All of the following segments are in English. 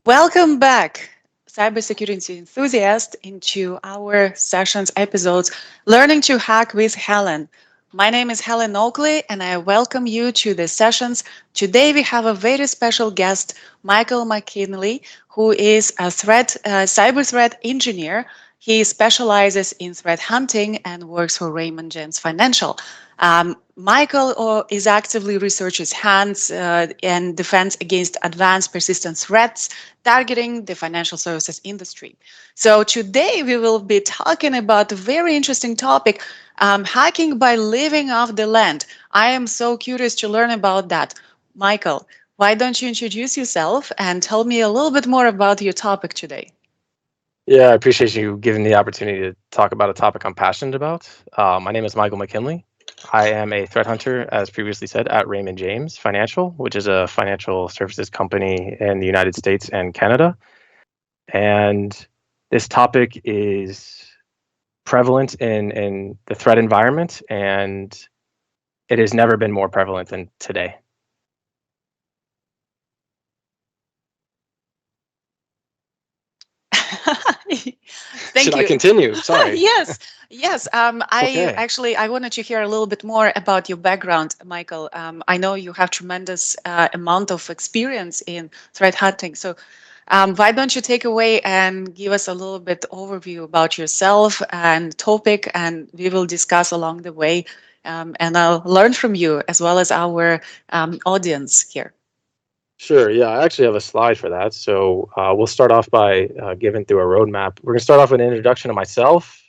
Welcome back, cybersecurity enthusiasts, into our sessions episodes, Learning to Hack with Helen. My name is Helen Oakley, and I welcome you to the sessions. Today, we have a very special guest, Michael McKinley, who is a cyber threat engineer. He specializes in threat hunting and works for Raymond James Financial. Michael is actively researches hands and defense against advanced persistent threats targeting the financial services industry. So today we will be talking about a very interesting topic, hacking by living off the land. I am so curious to learn about that. Michael, why don't you introduce yourself and tell me a little bit more about your topic today? Yeah, I appreciate you giving the opportunity to talk about a topic I'm passionate about. My name is Michael McKinley. I am a threat hunter, as previously said, at Raymond James Financial, which is a financial services company in the United States and Canada. And this topic is prevalent in the threat environment, and it has never been more prevalent than today. Should Thank I you. continue? Sorry. Yes, yes. I Okay. actually I wanted to hear a little bit more about your background, Michael. I know you have tremendous amount of experience in threat hunting. So, why don't you take away and give us a little bit overview about yourself and topic, and we will discuss along the way, and I'll learn from you as well as our audience here. Sure. Yeah, I actually have a slide for that. So we'll start off by giving through a roadmap. We're going to start off with an introduction to myself,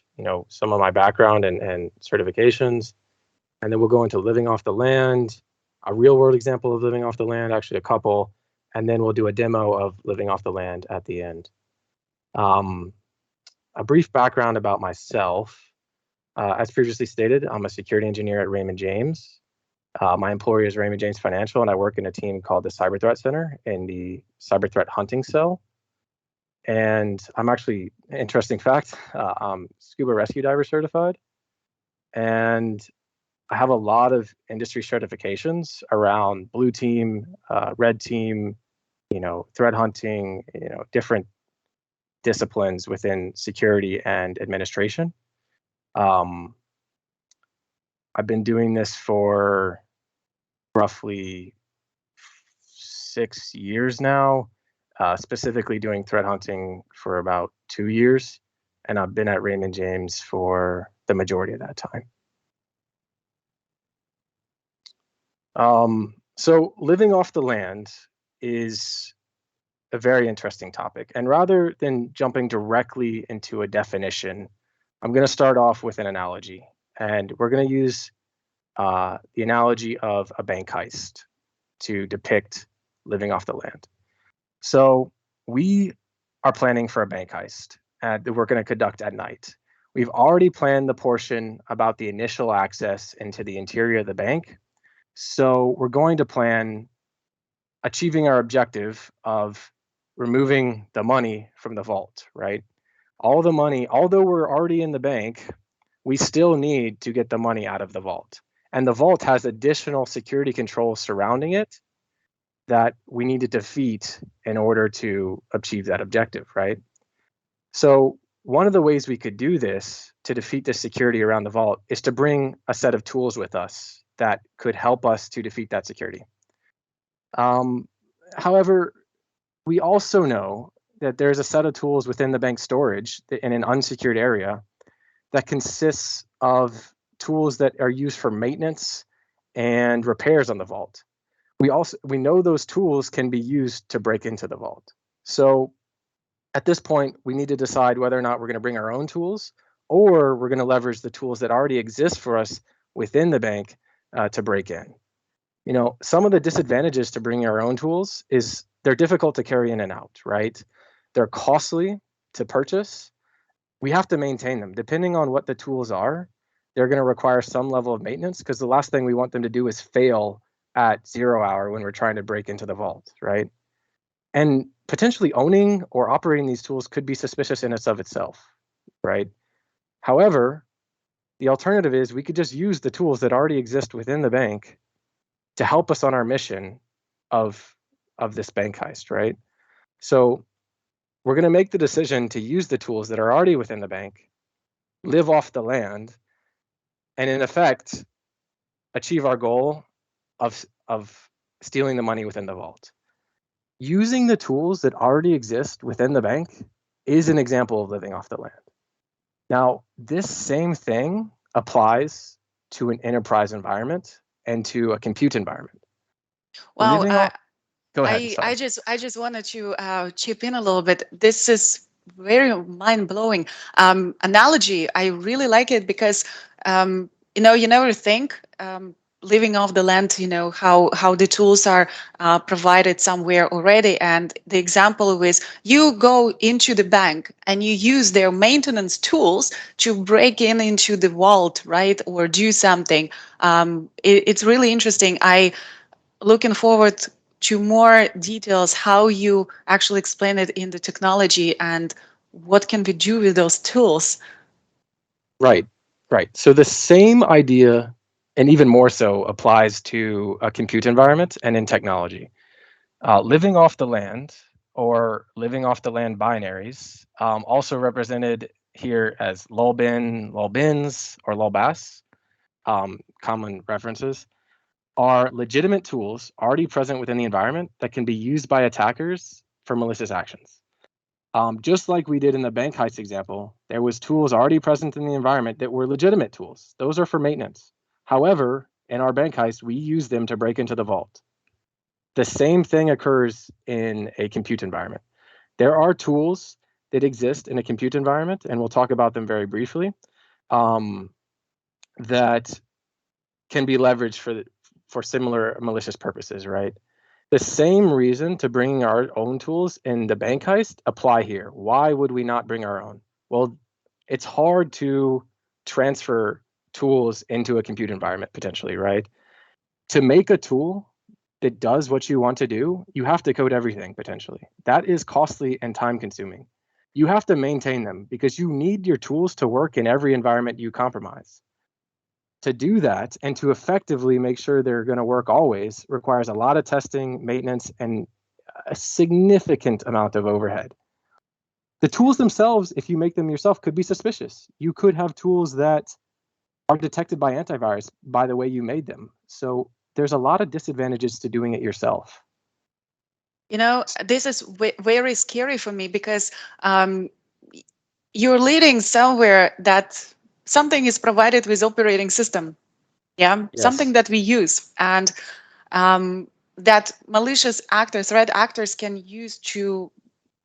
some of my background and certifications. And then we'll go into living off the land, a real world example of living off the land, actually a couple. And then we'll do a demo of living off the land at the end. Um, a brief background about myself. As previously stated, I'm a security engineer at Raymond James. My employer is Raymond James Financial, and I work in a team called the Cyber Threat Center in the Cyber Threat Hunting Cell. And I'm actually, interesting fact, I'm scuba rescue diver certified. And I have a lot of industry certifications around blue team, red team, threat hunting, different disciplines within security and administration. Um, I've been doing this for roughly 6 years now, specifically doing threat hunting for about 2 years. And I've been at Raymond James for the majority of that time. So living off the land is a very interesting topic. And rather than jumping directly into a definition, I'm going to start off with an analogy. And we're going to use the analogy of a bank heist to depict living off the land. So we are planning for a bank heist that we're going to conduct at night. We've already planned the portion about the initial access into the interior of the bank. So we're going to plan achieving our objective of removing the money from the vault, right? All the money, although we're already in the bank, we still need to get the money out of the vault. And the vault has additional security controls surrounding it that we need to defeat in order to achieve that objective, right? So one of the ways we could do this to defeat the security around the vault is to bring a set of tools with us that could help us to defeat that security. Um, However, we also know that there's a set of tools within the bank storage in an unsecured area that consists of tools that are used for maintenance and repairs on the vault. We know those tools can be used to break into the vault. So at this point, we need to decide whether or not we're going to bring our own tools or we're going to leverage the tools that already exist for us within the bank to break in. Some of the disadvantages to bringing our own tools is they're difficult to carry in and out, right? They're costly to purchase. We have to maintain them. Depending on what the tools are, they're going to require some level of maintenance because the last thing we want them to do is fail at 0 hour when we're trying to break into the vault, right? And potentially owning or operating these tools could be suspicious in and of itself, right? However, the alternative is we could just use the tools that already exist within the bank to help us on our mission of this bank heist, right? So we're going to make the decision to use the tools that are already within the bank, live off the land, and in effect, achieve our goal of stealing the money within the vault. Using the tools that already exist within the bank is an example of living off the land. Now, this same thing applies to an enterprise environment and to a compute environment. Wow, Living off, go ahead, sorry. I just wanted to chip in a little bit. This is very mind blowing analogy. I really like it because you never think living off the land. How the tools are provided somewhere already, and the example was you go into the bank and you use their maintenance tools to break into the vault, right, or do something. It's really interesting. I looking forward to more details how you actually explain it in the technology and what can we do with those tools. Right, right. So the same idea, and even more so, applies to a compute environment and in technology. Living off the land or living off the land binaries, also represented here as lulbin, lulbins, or lulbas, common references, are legitimate tools already present within the environment that can be used by attackers for malicious actions. Just like we did in the bank heist example, there was tools already present in the environment that were legitimate tools. Those are for maintenance. However, in our bank heist, we use them to break into the vault. The same thing occurs in a compute environment. There are tools that exist in a compute environment, and we'll talk about them very briefly, that can be leveraged for similar malicious purposes, right? The same reason to bringing our own tools in the bank heist apply here. Why would we not bring our own? Well, it's hard to transfer tools into a compute environment potentially, right? To make a tool that does what you want to do, you have to code everything potentially. That is costly and time consuming. You have to maintain them because you need your tools to work in every environment you compromise. To do that and to effectively make sure they're going to work always requires a lot of testing, maintenance, and a significant amount of overhead. The tools themselves, if you make them yourself, could be suspicious. You could have tools that are detected by antivirus by the way you made them. So there's a lot of disadvantages to doing it yourself. This is very scary for me because um, you're leading somewhere that something is provided with operating system, yeah, something Yes. that we use, and that malicious actors, threat actors can use to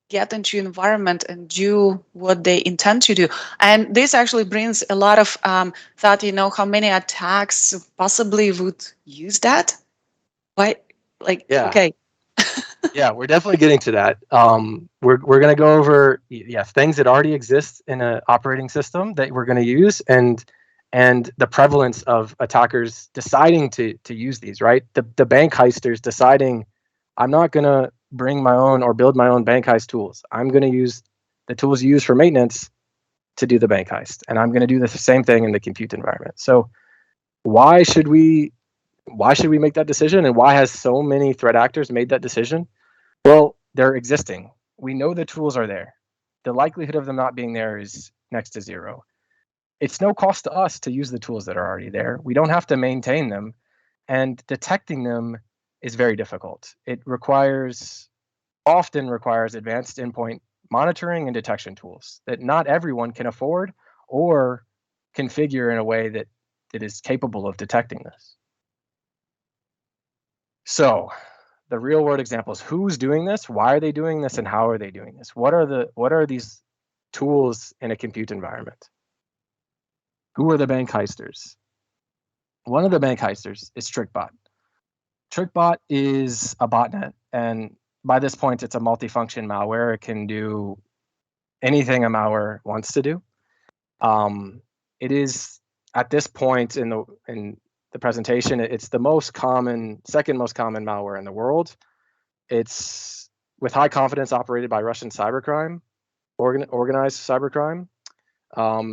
get into environment and do what they intend to do. And this actually brings a lot of thought, how many attacks possibly would use that. Why, like, Yeah. okay. Yeah, we're definitely getting to that. We're going to go over yes things that already exist in an operating system that we're going to use, and the prevalence of attackers deciding to use these. Right, the bank heisters deciding, I'm not going to bring my own or build my own bank heist tools. I'm going to use the tools you use for maintenance to do the bank heist, and I'm going to do the same thing in the compute environment. So why should we why should we make that decision, and why has so many threat actors made that decision? Well, they're existing. We know the tools are there. The likelihood of them not being there is next to zero. It's no cost to us to use the tools that are already there. We don't have to maintain them, and detecting them is very difficult. It often requires advanced endpoint monitoring and detection tools that not everyone can afford or configure in a way that is capable of detecting this. So, the real world examples: who's doing this, why are they doing this, and how are they doing this? What are these tools in a compute environment? Who are the bank heisters? One of the bank heisters is TrickBot. TrickBot is a botnet, and by this point it's a multifunction malware. It can do anything a malware wants to do. It is, at this point in the presentation, it's the second most common malware in the world. It's with high confidence operated by Russian cybercrime, organized cybercrime.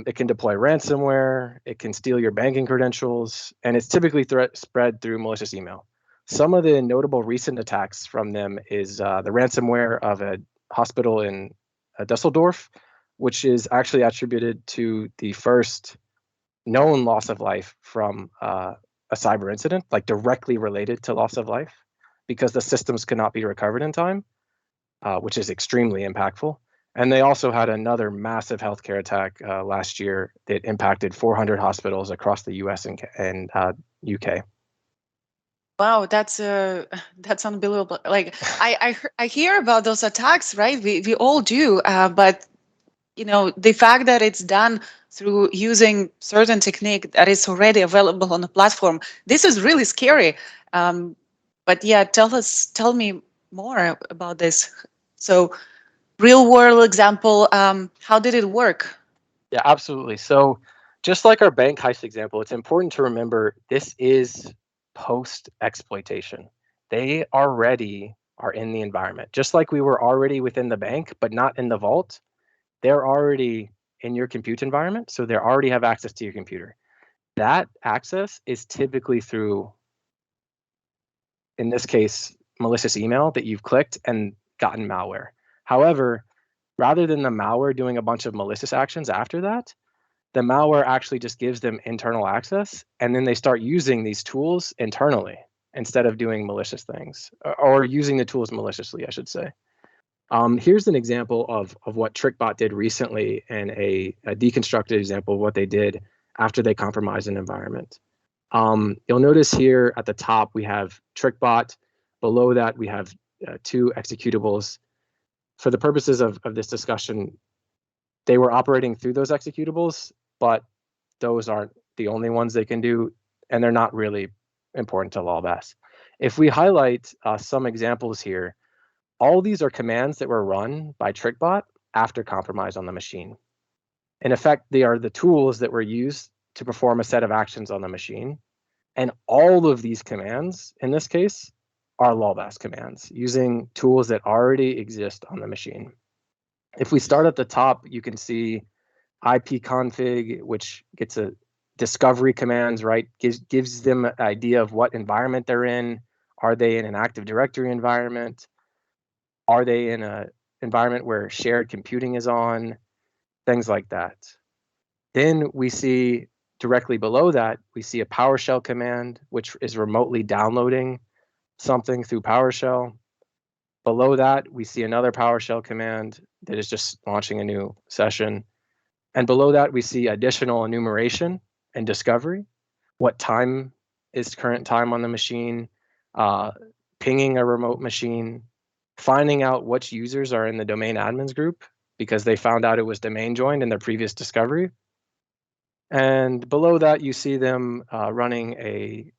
It can deploy ransomware. It can steal your banking credentials, and it's typically spread through malicious email. Some of the notable recent attacks from them is the ransomware of a hospital in Dusseldorf, which is actually attributed to the first known loss of life from a cyber incident, like directly related to loss of life, because the systems could not be recovered in time, which is extremely impactful. And they also had another massive healthcare attack last year that impacted 400 hospitals across the U.S. and UK. Wow, that's unbelievable. Like I hear about those attacks, right? We all do, but the fact that it's done through using certain technique that is already available on the platform, this is really scary. But yeah, tell me more about this. So, real world example, how did it work? Yeah, absolutely. So just like our bank heist example, it's important to remember this is post exploitation. They already are in the environment, just like we were already within the bank, but not in the vault. They're already in your compute environment, so they already have access to your computer. That access is typically through, in this case, malicious email that you've clicked and gotten malware. However, rather than the malware doing a bunch of malicious actions after that, the malware actually just gives them internal access, and then they start using these tools internally instead of doing malicious things, or using the tools maliciously, I should say. Here's an example of what TrickBot did recently, and a deconstructed example of what they did after they compromised an environment. You'll notice here at the top we have TrickBot. Below that we have two executables. For the purposes of this discussion, they were operating through those executables, but those aren't the only ones they can do, and they're not really important to LawBass. If we highlight some examples here, all these are commands that were run by TrickBot after compromise on the machine. In effect, they are the tools that were used to perform a set of actions on the machine. And all of these commands, in this case, are LawBass commands using tools that already exist on the machine. If we start at the top, you can see ipconfig, which gets a discovery commands, right? Gives them an idea of what environment they're in. Are they in an Active Directory environment? Are they in an environment where shared computing is on? Things like that. Then we see directly below that, we see a PowerShell command, which is remotely downloading something through PowerShell. Below that, we see another PowerShell command that is just launching a new session. And below that, we see additional enumeration and discovery. What time is current time on the machine, pinging a remote machine, finding out which users are in the domain admins group because they found out it was domain joined in their previous discovery. And below that, you see them running a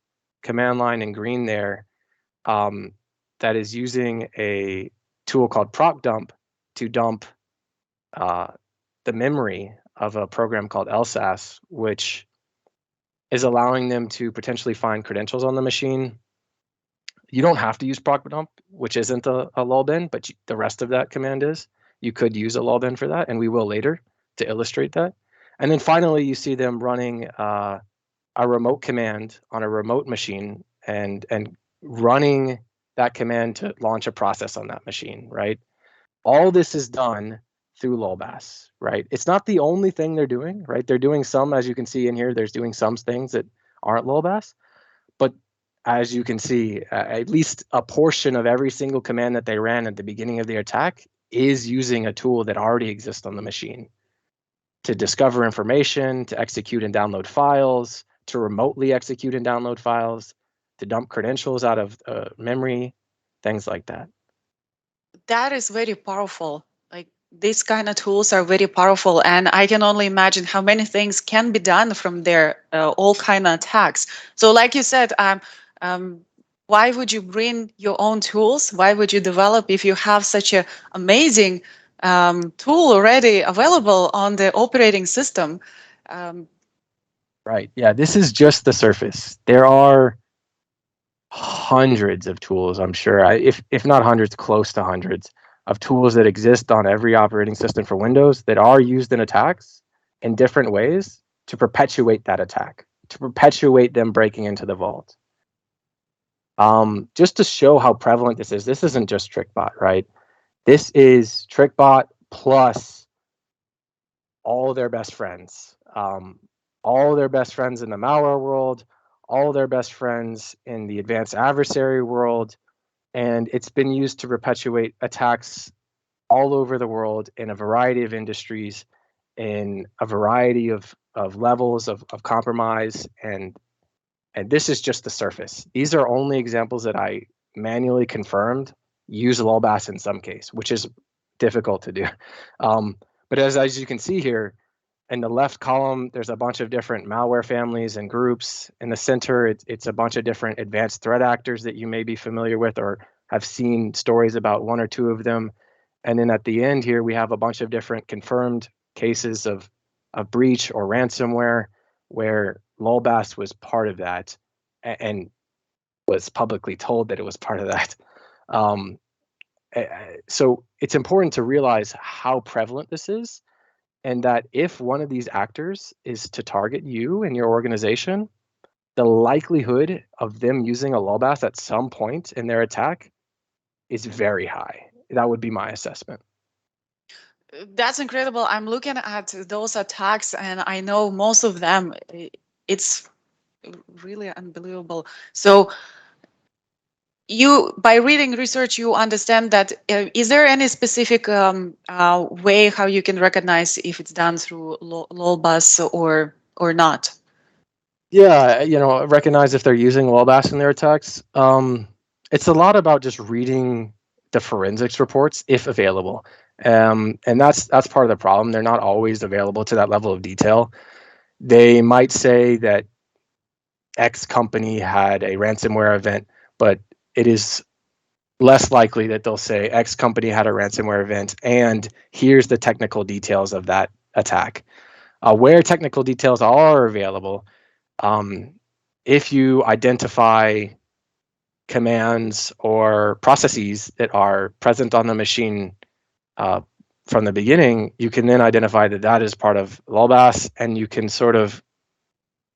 command line in green there that is using a tool called prop dump to dump the memory of a program called LSAS, which is allowing them to potentially find credentials on the machine. You don't have to use prop dump, which isn't a lulbin, but the rest of that command is. You could use a lulbin for that, and we will later to illustrate that. And then finally, you see them running a remote command on a remote machine and running that command to launch a process on that machine, right? All this is done through LawBass, right? It's not the only thing they're doing, right? They're doing some, as you can see in here, there's doing some things that aren't LawBass, but as you can see, at least a portion of every single command that they ran at the beginning of the attack is using a tool that already exists on the machine to discover information, to execute and download files, to remotely execute and download files, to dump credentials out of memory, things like that. That is very powerful. Like these kind of tools are very powerful, and I can only imagine how many things can be done from their all kind of attacks. So, like you said, um, why would you bring your own tools? Why would you develop if you have such a amazing tool already available on the operating system? Um, Right. Yeah, this is just the surface. There are hundreds of tools, I'm sure, if not hundreds, close to hundreds of tools that exist on every operating system for Windows that are used in attacks in different ways to perpetuate that attack, to perpetuate them breaking into the vault. Just to show how prevalent this isn't just TrickBot, right? This is TrickBot plus all their best friends, all their best friends in the malware world, all their best friends in the advanced adversary world, and it's been used to perpetuate attacks all over the world in a variety of industries, in a variety of levels of compromise, and this is just the surface. These are only examples that I manually confirmed use LOLBAS in some case, which is difficult to do. Um, but as you can see here, in the left column, there's a bunch of different malware families and groups. In the center, it's a bunch of different advanced threat actors that you may be familiar with or have seen stories about one or two of them. And then at the end here, we have a bunch of different confirmed cases of breach or ransomware where LOLBAS was part of that and was publicly told that it was part of that. Um, so it's important to realize how prevalent this is, and that if one of these actors is to target you and your organization, the likelihood of them using a LOLBAS at some point in their attack is very high. That would be my assessment. That's incredible. I'm looking at those attacks, and I know most of them. It's really unbelievable. So you, by reading research, you understand that. Is there any specific way how you can recognize if it's done through LOLBAS or not? Yeah, recognize if they're using LOLBAS in their attacks. It's a lot about just reading the forensics reports if available, and that's part of the problem. They're not always available to that level of detail. They might say that X company had a ransomware event, but it is less likely that they'll say X company had a ransomware event and here's the technical details of that attack. Where technical details are available, if you identify commands or processes that are present on the machine from the beginning, you can then identify that that is part of LOLBAS, and you can sort of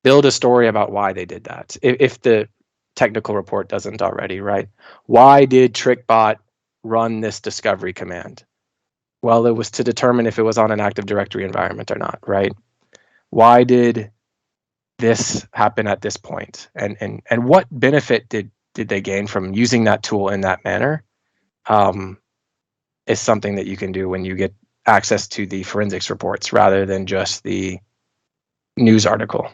build a story about why they did that. If the technical report doesn't already, right? Why did TrickBot run this discovery command? Well, it was to determine if it was on an Active Directory environment or not, right? Why did this happen at this point? And what benefit did they gain from using that tool in that manner? Is something that you can do when you get access to the forensics reports rather than just the news article.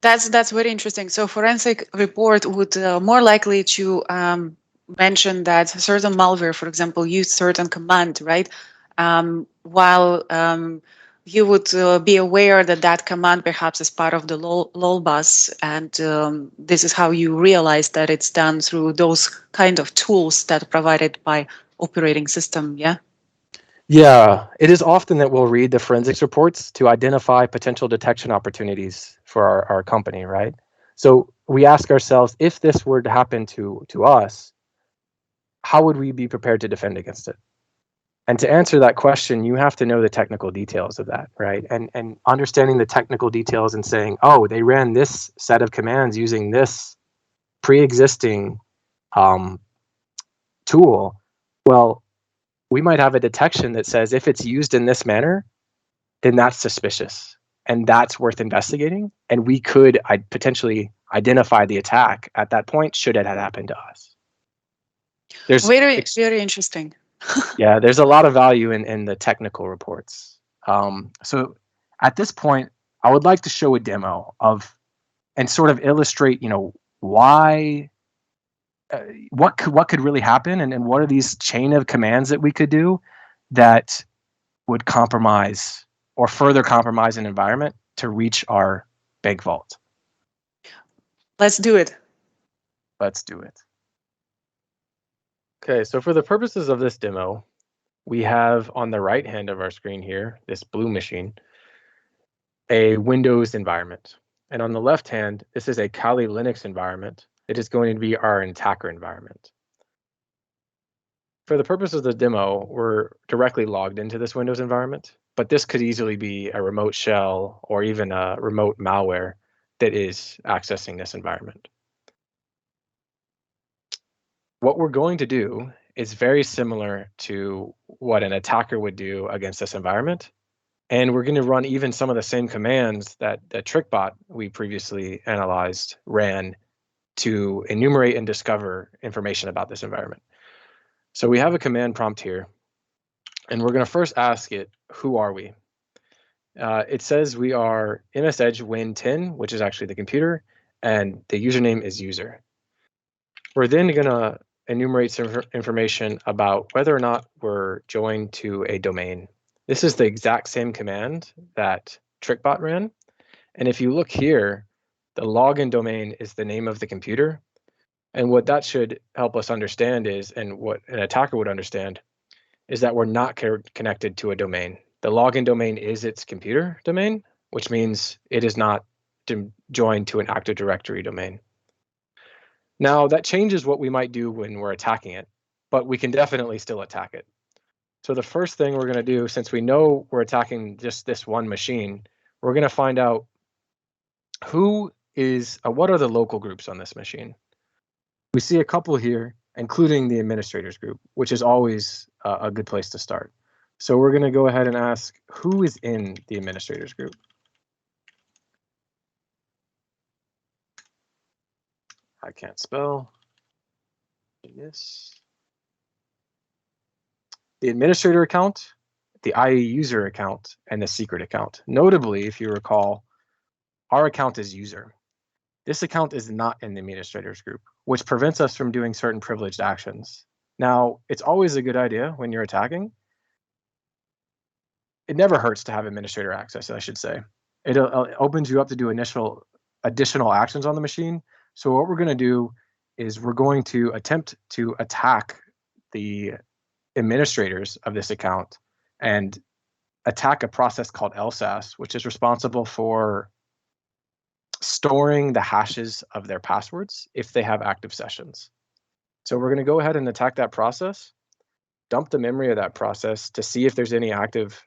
That's very interesting. So forensic report would more likely to mention that certain malware, for example, used certain command, right? While you would be aware that that command perhaps is part of the LOLBAS, and this is how you realize that it's done through those kind of tools that are provided by operating system. Yeah. Yeah, it is often that we'll read the forensics reports to identify potential detection opportunities for our company, right? So we ask ourselves, if this were to happen to us, how would we be prepared to defend against it? And to answer that question, you have to know the technical details of that, right? And understanding the technical details and saying, oh, they ran this set of commands using this pre-existing tool. Well, we might have a detection that says if it's used in this manner, then that's suspicious and that's worth investigating. And we could potentially identify the attack at that point should it have happened to us. There's Very interesting. Yeah, there's a lot of value in the technical reports. So at this point, I would like to show a demo of and sort of illustrate, why what could really happen, and what are these chain of commands that we could do that would compromise or further compromise an environment to reach our bank vault. Let's do it. Let's do it. Okay, so for the purposes of this demo, we have on the right hand of our screen here, this blue machine, a Windows environment. And on the left hand, this is a Kali Linux environment. It is going to be our attacker environment. For the purpose of the demo, we're directly logged into this Windows environment, but this could easily be a remote shell or even a remote malware that is accessing this environment. What we're going to do is very similar to what an attacker would do against this environment. And we're going to run even some of the same commands that the TrickBot we previously analyzed ran to enumerate and discover information about this environment. So we have a command prompt here, and we're going to first ask it, who are we? It says we are MS Edge Win 10, which is actually the computer, and the username is user. We're then going to enumerate some information about whether or not we're joined to a domain. This is the exact same command that TrickBot ran. And if you look here, the login domain is the name of the computer. And what that should help us understand is, and what an attacker would understand, is that we're not connected to a domain. The login domain is its computer domain, which means it is not joined to an Active Directory domain. Now, that changes what we might do when we're attacking it, but we can definitely still attack it. So the first thing we're going to do, since we know we're attacking just this one machine, we're going to find out what are the local groups on this machine. We see a couple here, including the administrators group, which is always a good place to start. So we're going to go ahead and ask, who is in the administrators group? I can't spell. This. The administrator account, the IE user account, and the secret account. Notably, if you recall, our account is user. This account is not in the administrators group, which prevents us from doing certain privileged actions. Now, it's always a good idea when you're attacking. It never hurts to have administrator access, I should say. It opens you up to do additional actions on the machine. So what we're going to do is we're going to attempt to attack the administrators of this account and attack a process called LSAS, which is responsible for storing the hashes of their passwords if they have active sessions. So we're going to go ahead and attack that process, dump the memory of that process to see if there's any active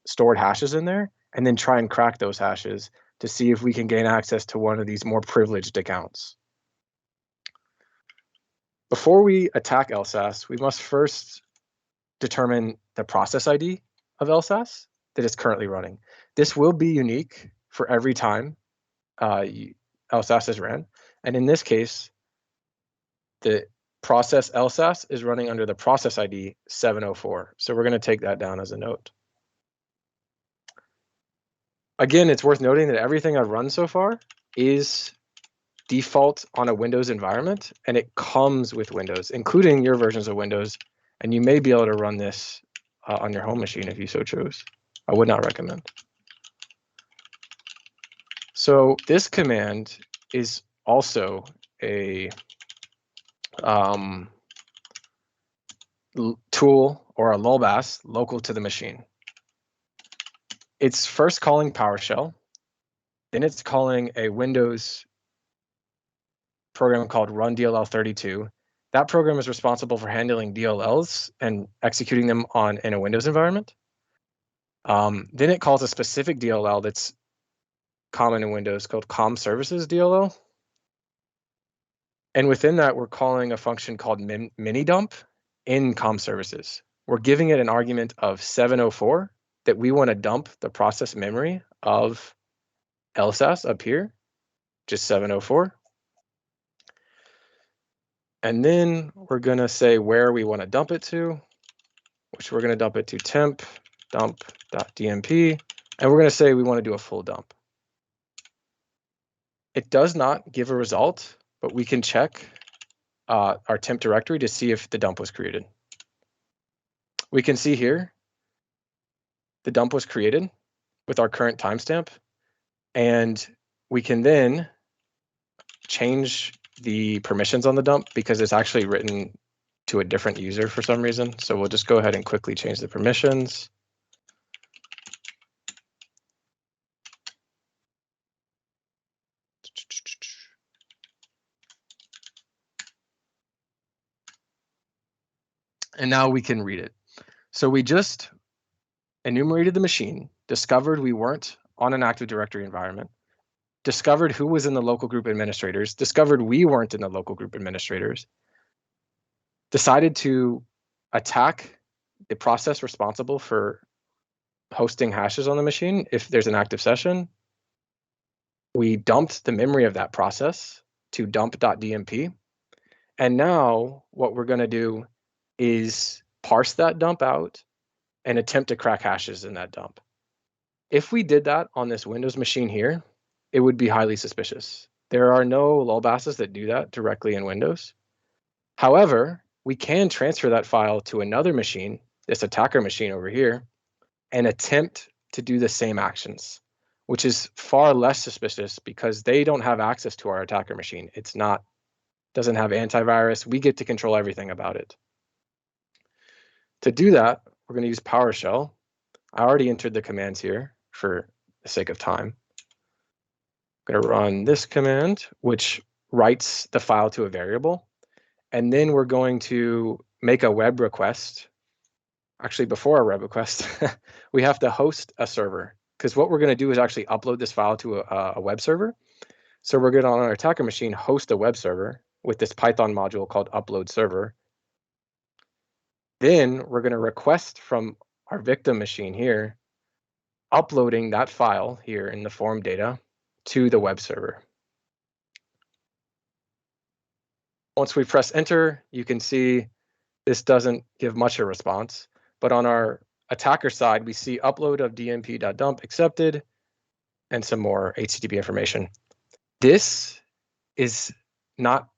stored hashes in there, and then try and crack those hashes to see if we can gain access to one of these more privileged accounts. Before we attack LSAS, we must first determine the process ID of LSAS that is currently running. This will be unique for every time LSAS is ran. And in this case, the process LSAS is running under the process ID 704. So we're going to take that down as a note. Again, it's worth noting that everything I've run so far is default on a Windows environment, and it comes with Windows, including your versions of Windows, and you may be able to run this on your home machine if you so chose. I would not recommend. So this command is also a tool or a LOLBAS local to the machine. It's first calling PowerShell, then it's calling a Windows program called Run DLL32. That program is responsible for handling DLLs and executing them in a Windows environment. Then it calls a specific DLL that's common in Windows called COM Services DLL. And within that, we're calling a function called minidump in COM Services. We're giving it an argument of 704 that we want to dump the process memory of LSAS up here, just 704. And then we're going to say where we want to dump it to, which we're going to dump it to temp dump.dmp, and we're going to say we want to do a full dump. It does not give a result, but we can check our temp directory to see if the dump was created. We can see here the dump was created with our current timestamp, and we can then change the permissions on the dump because it's actually written to a different user for some reason. So we'll just go ahead and quickly change the permissions. And now we can read it. So we just enumerated the machine, discovered we weren't on an Active Directory environment, discovered who was in the local group administrators, discovered we weren't in the local group administrators, decided to attack the process responsible for hosting hashes on the machine if there's an active session. We dumped the memory of that process to dump.dmp. And now what we're going to do is parse that dump out and attempt to crack hashes in that dump. If we did that on this Windows machine here, it would be highly suspicious. There are no LOLBASes that do that directly in Windows. However, we can transfer that file to another machine, this attacker machine over here, and attempt to do the same actions, which is far less suspicious because they don't have access to our attacker machine. Doesn't have antivirus. We get to control everything about it. To do that, we're going to use PowerShell. I already entered the commands here for the sake of time. I'm going to run this command, which writes the file to a variable. And then we're going to make a web request. Actually, before a web request, we have to host a server, because what we're going to do is actually upload this file to a web server. So we're going to, on our attacker machine, host a web server with this Python module called upload server. Then we're going to request from our victim machine here, uploading that file here in the form data to the web server. Once we press enter, you can see this doesn't give much a response, but on our attacker side, we see upload of dmp.dump accepted and some more HTTP information. This is not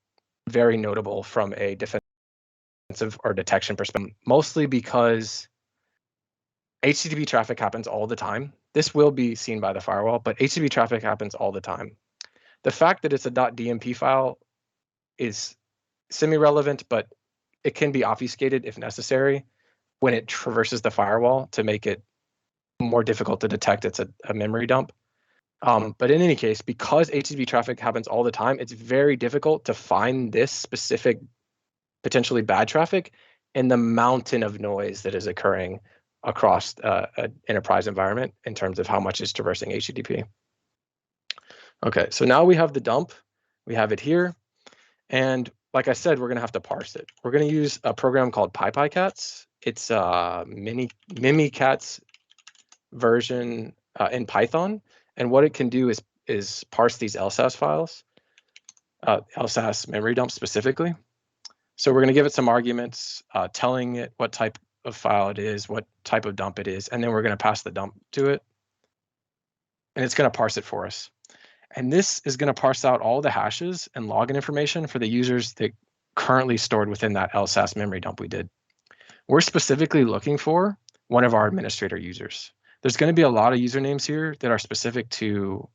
very notable from a defensive or detection perspective, mostly because HTTP traffic happens all the time. This will be seen by the firewall, but HTTP traffic happens all the time. The fact that it's a .dmp file is semi-relevant, but it can be obfuscated if necessary when it traverses the firewall to make it more difficult to detect it's a memory dump. But in any case, because HTTP traffic happens all the time, it's very difficult to find this specific potentially bad traffic in the mountain of noise that is occurring across an enterprise environment in terms of how much is traversing HTTP. Okay, so now we have the dump. We have it here. And like I said, we're going to have to parse it. We're going to use a program called PyPyCats. It's a Mimikatz version in Python. And what it can do is parse these LSAS files, LSAS memory dump specifically. So we're going to give it some arguments, telling it what type of file it is, what type of dump it is, and then we're going to pass the dump to it. And it's going to parse it for us. And this is going to parse out all the hashes and login information for the users that currently stored within that LSAS memory dump we did. We're specifically looking for one of our administrator users. There's going to be a lot of usernames here that are specific to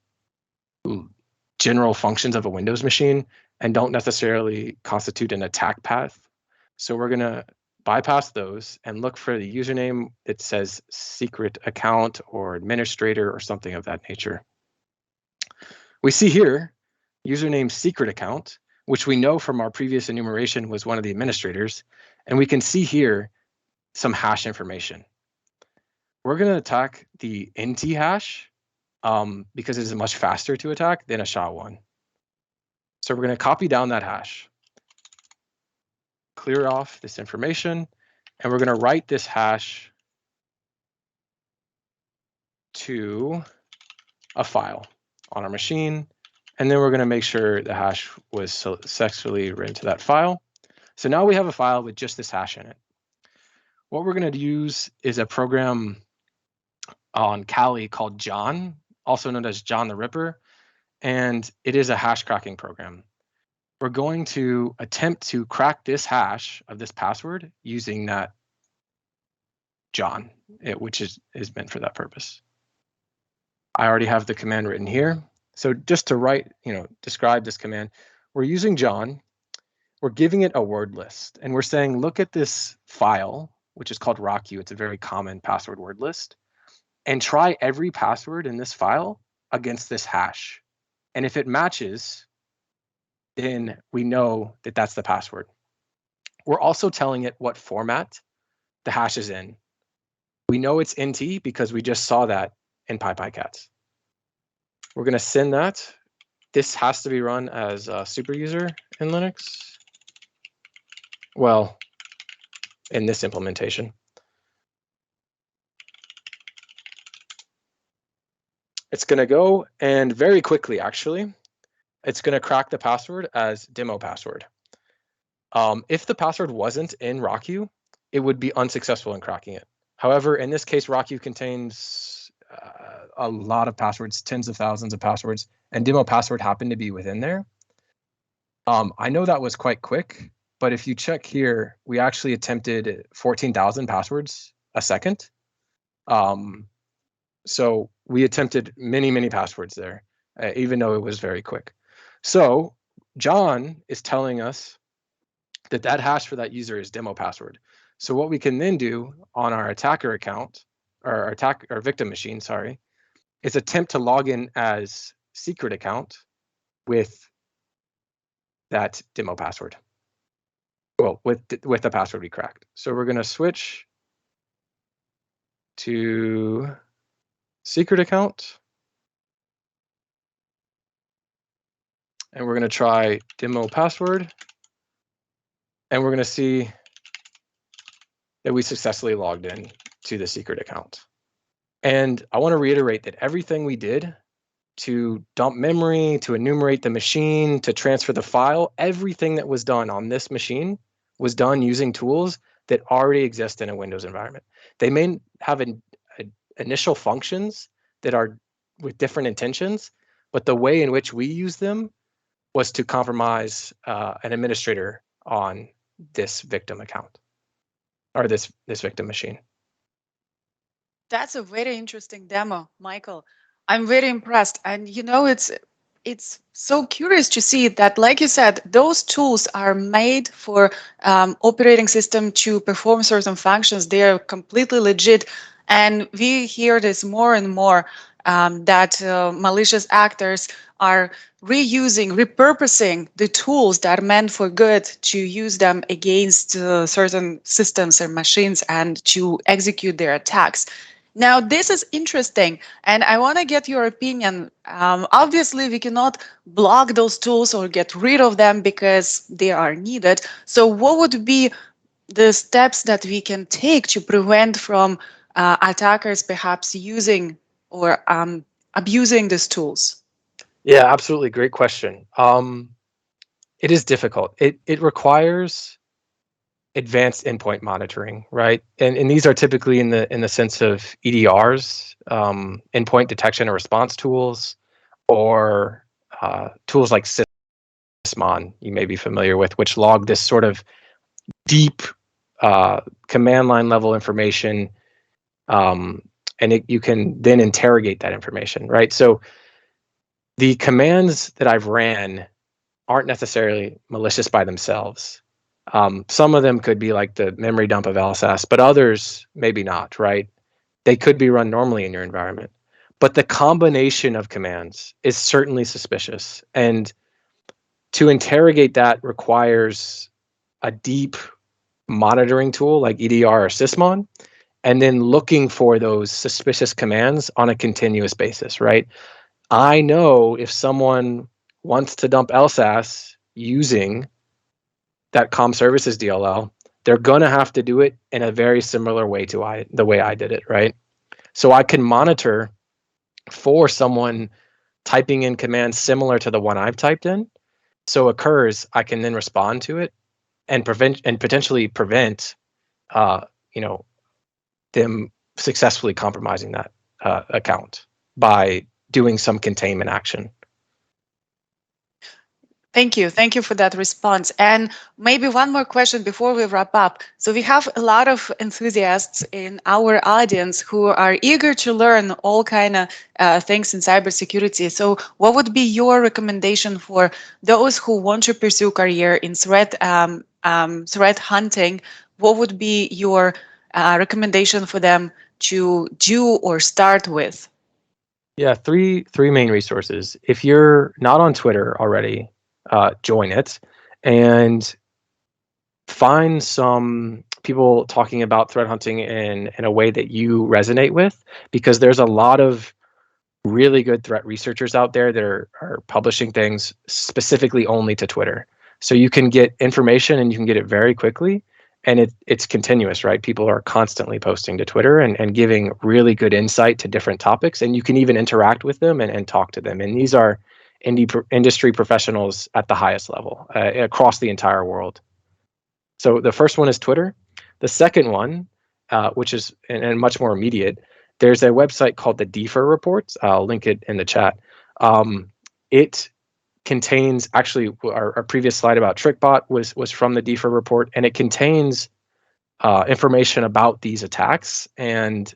general functions of a Windows machine and don't necessarily constitute an attack path. So we're going to bypass those and look for the username that says secret account or administrator or something of that nature. We see here username secret account, which we know from our previous enumeration was one of the administrators, and we can see here some hash information. We're going to attack the NT hash because it is much faster to attack than a SHA-1. So we're going to copy down that hash, clear off this information, and we're going to write this hash to a file on our machine, and then we're going to make sure the hash was successfully written to that file. So now we have a file with just this hash in it. What we're going to use is a program on Kali called John, also known as John the Ripper, and it is a hash cracking program. We're going to attempt to crack this hash of this password using that John, which is meant for that purpose. I already have the command written here. So just to describe this command, we're using John, we're giving it a word list, and we're saying, look at this file, which is called RockU. It's a very common password word list, and try every password in this file against this hash. And if it matches, then we know that that's the password. We're also telling it what format the hash is in. We know it's NT because we just saw that in PyPyCats. We're going to send that. This has to be run as a super user in Linux. Well, in this implementation. It's going to go, and very quickly, actually, it's going to crack the password as demo password. If the password wasn't in RockU, it would be unsuccessful in cracking it. However, in this case, RockU contains a lot of passwords, tens of thousands of passwords, and demo password happened to be within there. I know that was quite quick, but if you check here, we actually attempted 14,000 passwords a second. So we attempted many, many passwords there, even though it was very quick. So John is telling us that that hash for that user is demo password. So what we can then do on our attacker account, or our victim machine, sorry, is attempt to log in as secret account with that demo password. Well, with the password we cracked. So we're going to switch to secret account, and we're going to try demo password, and we're going to see that we successfully logged in to the secret account. And I want to reiterate that everything we did to dump memory, to enumerate the machine, to transfer the file, everything that was done on this machine was done using tools that already exist in a Windows environment. They may have initial functions that are with different intentions, but the way in which we use them was to compromise an administrator on this victim account, or this victim machine. That's a very interesting demo, Michael. I'm very impressed. And it's so curious to see that, like you said, those tools are made for operating system to perform certain functions. They are completely legit. And we hear this more and more, that malicious actors are reusing, repurposing the tools that are meant for good to use them against certain systems and machines and to execute their attacks. Now, this is interesting, and I want to get your opinion. Obviously, we cannot block those tools or get rid of them because they are needed. So, what would be the steps that we can take to prevent from attackers perhaps using or abusing these tools? Yeah, absolutely. Great question. It is difficult. It requires advanced endpoint monitoring, right? And these are typically in the sense of EDRs, endpoint detection and response tools, or tools like Sysmon, you may be familiar with, which log this sort of deep command line level information, and you can then interrogate that information, right? So the commands that I've ran aren't necessarily malicious by themselves. Some of them could be like the memory dump of LSS, but others maybe not, right? They could be run normally in your environment. But the combination of commands is certainly suspicious. And to interrogate that requires a deep monitoring tool like EDR or Sysmon, and then looking for those suspicious commands on a continuous basis, right? I know if someone wants to dump LSAS using that comm services DLL, they're going to have to do it in a very similar way to the way I did it, right? So I can monitor for someone typing in commands similar to the one I've typed in. So occurs, I can then respond to it and potentially prevent, them successfully compromising that account by doing some containment action. Thank you. Thank you for that response. And maybe one more question before we wrap up. So we have a lot of enthusiasts in our audience who are eager to learn all kind of things in cybersecurity. So what would be your recommendation for those who want to pursue career in threat hunting? What would be your recommendation for them to do or start with? Yeah, three main resources. If you're not on Twitter already, join it and find some people talking about threat hunting in a way that you resonate with, because there's a lot of really good threat researchers out there that are publishing things specifically only to Twitter. So you can get information and you can get it very quickly. And it's continuous, right? People are constantly posting to Twitter and giving really good insight to different topics, and you can even interact with them and talk to them. And these are industry professionals at the highest level across the entire world. So the first one is Twitter. The second one, which is and much more immediate, there's a website called the DFIR Reports. I'll link it in the chat. It contains, actually, our previous slide about TrickBot was from the DFIR report, and it contains information about these attacks and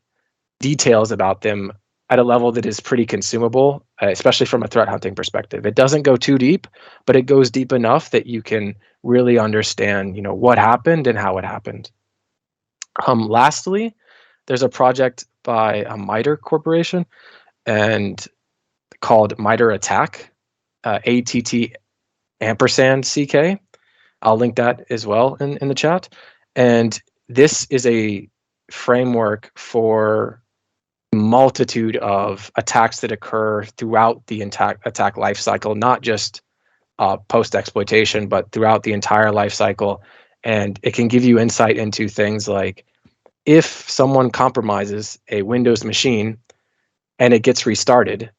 details about them at a level that is pretty consumable, especially from a threat hunting perspective. It doesn't go too deep, but it goes deep enough that you can really understand, what happened and how it happened. Lastly, there's a project by a MITRE Corporation and called MITRE Attack, ATT ampersand CK. I'll link that as well in the chat. And this is a framework for multitude of attacks that occur throughout the attack life cycle, not just post exploitation, but throughout the entire life cycle. And it can give you insight into things like, if someone compromises a Windows machine and it gets restarted,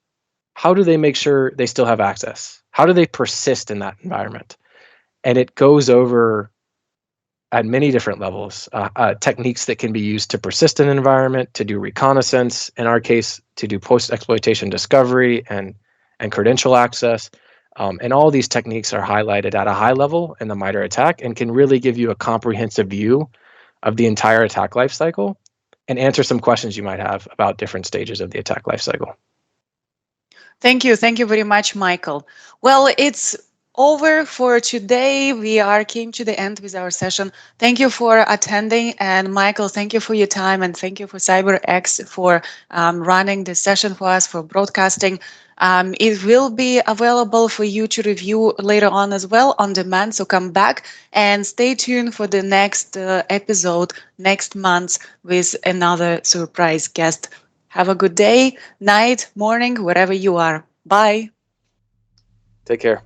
how do they make sure they still have access? How do they persist in that environment? And it goes over at many different levels, techniques that can be used to persist in an environment, to do reconnaissance, in our case, to do post-exploitation discovery and credential access. And all these techniques are highlighted at a high level in the MITRE attack and can really give you a comprehensive view of the entire attack lifecycle and answer some questions you might have about different stages of the attack lifecycle. Thank you. Thank you very much, Michael. Well, it's over for today. We came to the end with our session. Thank you for attending. And Michael, thank you for your time. And thank you for CyberX for running this session for us, for broadcasting. It will be available for you to review later on as well on demand. So come back and stay tuned for the next episode next month with another surprise guest. Have a good day, night, morning, wherever you are. Bye. Take care.